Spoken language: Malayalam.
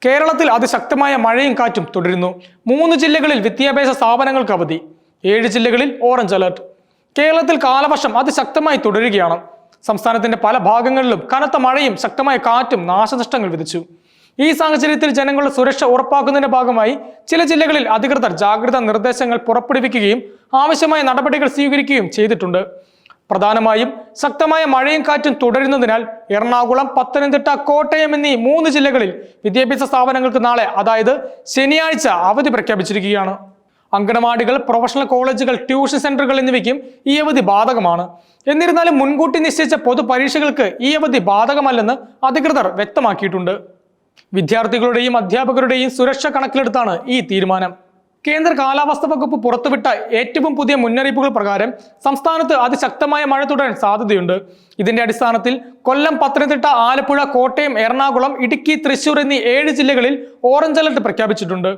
കേരളത്തിൽ അതിശക്തമായ മഴയും കാറ്റും തുടരുന്നു. 3 ജില്ലകളിൽ വിദ്യാഭ്യാസ സ്ഥാപനങ്ങൾക്ക് അവധി. 7 ജില്ലകളിൽ ഓറഞ്ച് അലർട്ട്. കേരളത്തിൽ കാലവർഷം അതിശക്തമായി തുടരുകയാണ്. സംസ്ഥാനത്തിന്റെ പല ഭാഗങ്ങളിലും കനത്ത മഴയും ശക്തമായ കാറ്റും നാശനഷ്ടങ്ങൾ വിതച്ചു. ഈ സാഹചര്യത്തിൽ ജനങ്ങളുടെ സുരക്ഷ ഉറപ്പാക്കുന്നതിന്റെ ഭാഗമായി ചില ജില്ലകളിൽ അധികൃതർ ജാഗ്രതാ നിർദ്ദേശങ്ങൾ പുറപ്പെടുവിക്കുകയും ആവശ്യമായ നടപടികൾ സ്വീകരിക്കുകയും ചെയ്തിട്ടുണ്ട്. പ്രധാനമായും ശക്തമായ മഴയും കാറ്റും തുടരുന്നതിനാൽ എറണാകുളം, പത്തനംതിട്ട, കോട്ടയം എന്നീ 3 ജില്ലകളിൽ വിദ്യാഭ്യാസ സ്ഥാപനങ്ങൾക്ക് നാളെ, അതായത് ശനിയാഴ്ച അവധി പ്രഖ്യാപിച്ചിരിക്കുകയാണ്. അങ്കണവാടികൾ, പ്രൊഫഷണൽ കോളേജുകൾ, ട്യൂഷൻ സെന്ററുകൾ എന്നിവയ്ക്കും ഈ അവധി ബാധകമാണ്. എന്നിരുന്നാലും മുൻകൂട്ടി നിശ്ചയിച്ച പൊതുപരീക്ഷകൾക്ക് ഈ അവധി ബാധകമല്ലെന്ന് അധികൃതർ വ്യക്തമാക്കിയിട്ടുണ്ട്. വിദ്യാർത്ഥികളുടെയും അധ്യാപകരുടെയും സുരക്ഷ കണക്കിലെടുത്താണ് ഈ തീരുമാനം. കേന്ദ്ര കാലാവസ്ഥാ വകുപ്പ് പുറത്തുവിട്ട ഏറ്റവും പുതിയ മുന്നറിയിപ്പുകൾ പ്രകാരം സംസ്ഥാനത്ത് അതിശക്തമായ മഴ തുടരാൻ സാധ്യതയുണ്ട്. ഇതിന്റെ അടിസ്ഥാനത്തിൽ കൊല്ലം, പത്തനംതിട്ട, ആലപ്പുഴ, കോട്ടയം, എറണാകുളം, ഇടുക്കി, തൃശൂർ എന്നീ 7 ജില്ലകളിൽ ഓറഞ്ച് അലർട്ട് പ്രഖ്യാപിച്ചിട്ടുണ്ട്.